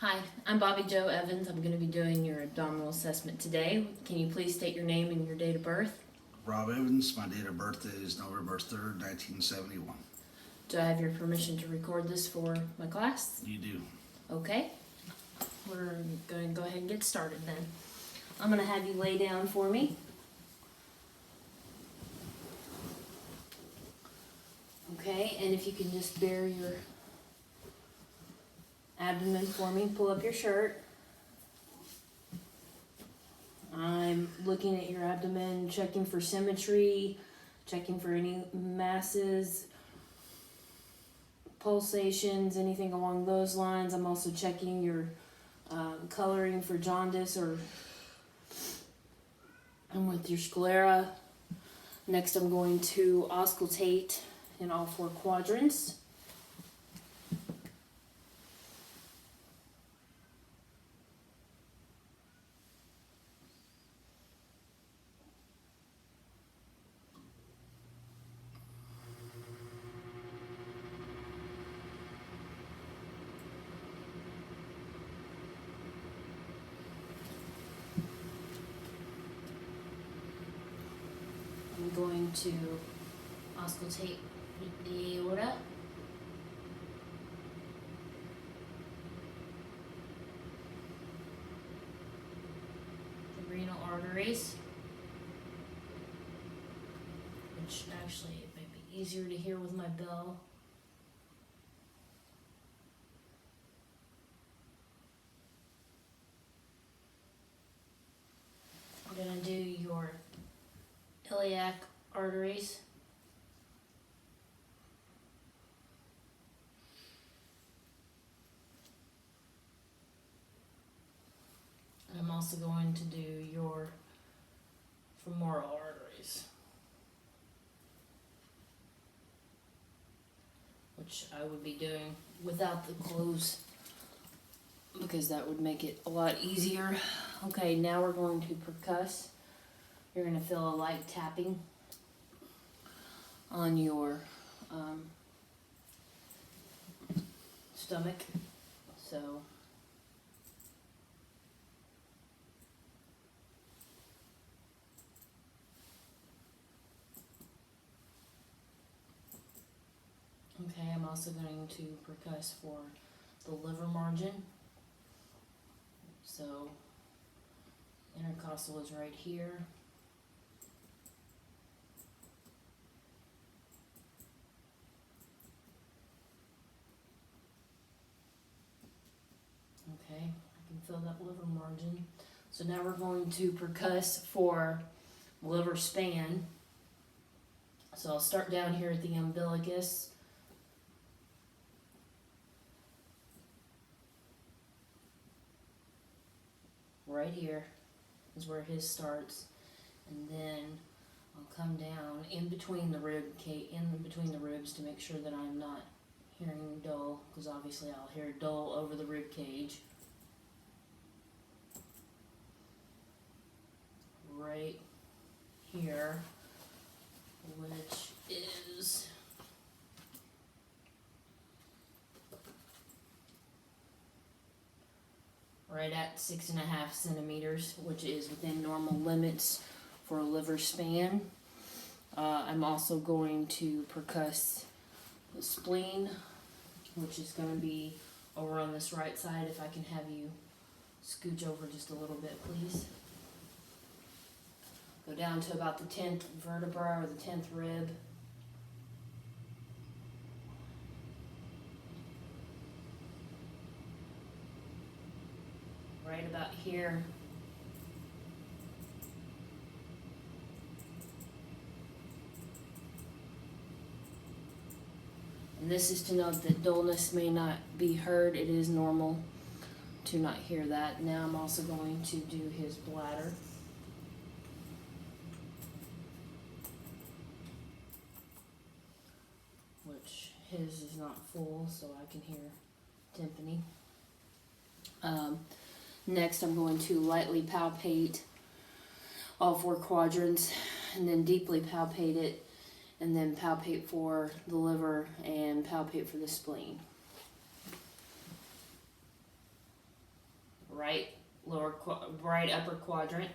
Hi, I'm Bobby Joe Evans. I'm going to be doing your abdominal assessment today. Can you please state your name and your date of birth? Rob Evans, my date of birth is November 3rd, 1971. Do I have your permission to record this for my class? You do. Okay. We're going to go ahead and get started then. I'm going to have you lay down for me. Okay, and if you can just bare your abdomen for me, pull up your shirt. I'm looking at your abdomen, checking for symmetry, checking for any masses, pulsations, anything along those lines. I'm also checking your coloring for jaundice and with your sclera. Next, I'm going to auscultate in all four quadrants. I'm going to auscultate the aorta, the renal arteries, which actually it may be easier to hear with my bell. I'm going to do your iliac arteries, and I'm also going to do your femoral arteries, which I would be doing without the clothes because that would make it a lot easier. Okay, now we're going to percuss. You're going to feel a light tapping on your stomach. So okay, I'm also going to percuss for the liver margin. So intercostal is right here. Okay, I can feel that liver margin. So now we're going to percuss for liver span. So I'll start down here at the umbilicus. Right here is where his starts, and then I'll come down in between the ribs to make sure that I'm not hearing dull, because obviously I'll hear dull over the rib cage. Right here, which is right at 6.5 centimeters, which is within normal limits for a liver span. I'm also going to percuss the spleen, which is going to be over on this right side. If I can have you scooch over just a little bit, please. Go down to about the 10th vertebra or the 10th rib. Right about here. And this is to note that dullness may not be heard. It is normal to not hear that. Now I'm also going to do his bladder. Which his is not full, so I can hear tympani. Next, I'm going to lightly palpate all four quadrants and then deeply palpate it, and then palpate for the liver and palpate for the spleen. right upper quadrant,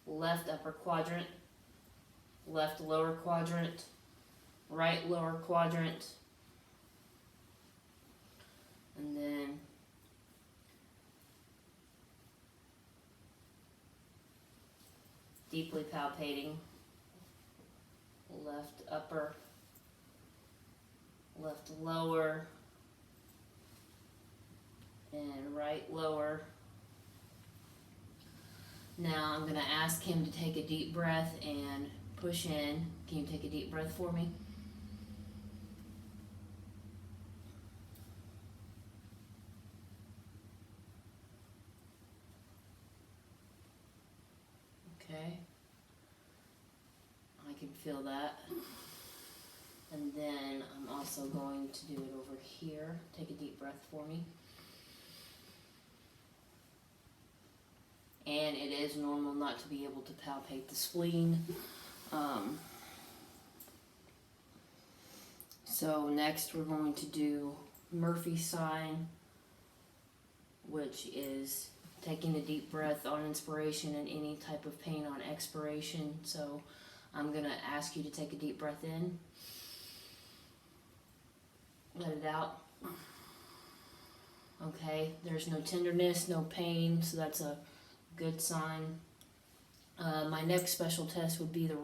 left upper quadrant, left lower quadrant, right lower quadrant, and then deeply palpating, left upper, left lower, and right lower. Now I'm going to ask him to take a deep breath and push in. Can you take a deep breath for me? Okay. I can feel that. And then I'm also going to do it over here. Take a deep breath for me. And it is normal not to be able to palpate the spleen. So next we're going to do Murphy's sign, which is taking a deep breath on inspiration and any type of pain on expiration. So I'm going to ask you to take a deep breath in. Let it out. Okay, there's no tenderness, no pain, so that's a good sign. My next special test would be the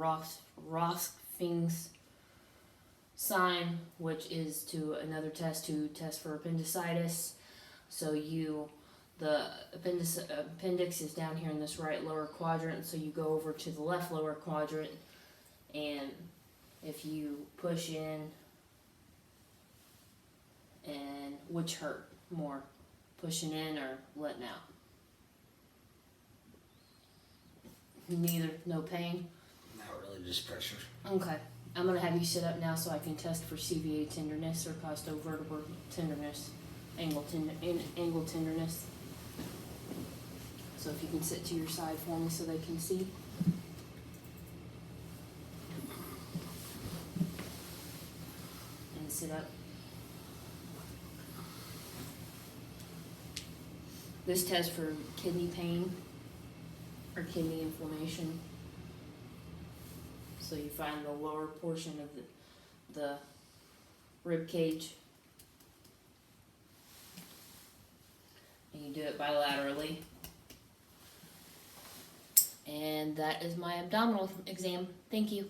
Rossfing's sign, which is another test to test for appendicitis. So the appendix is down here in this right lower quadrant, so you go over to the left lower quadrant, and if you push in, and which hurt more, pushing in or letting out? Neither. No pain? Not really, just pressure. Okay. I'm going to have you sit up now so I can test for CVA tenderness or costovertebral tenderness, angle tenderness. So if you can sit to your side for me so they can see. And sit up. This test for kidney pain or kidney inflammation. So you find the lower portion of the rib cage, and you do it bilaterally. And that is my abdominal exam. Thank you.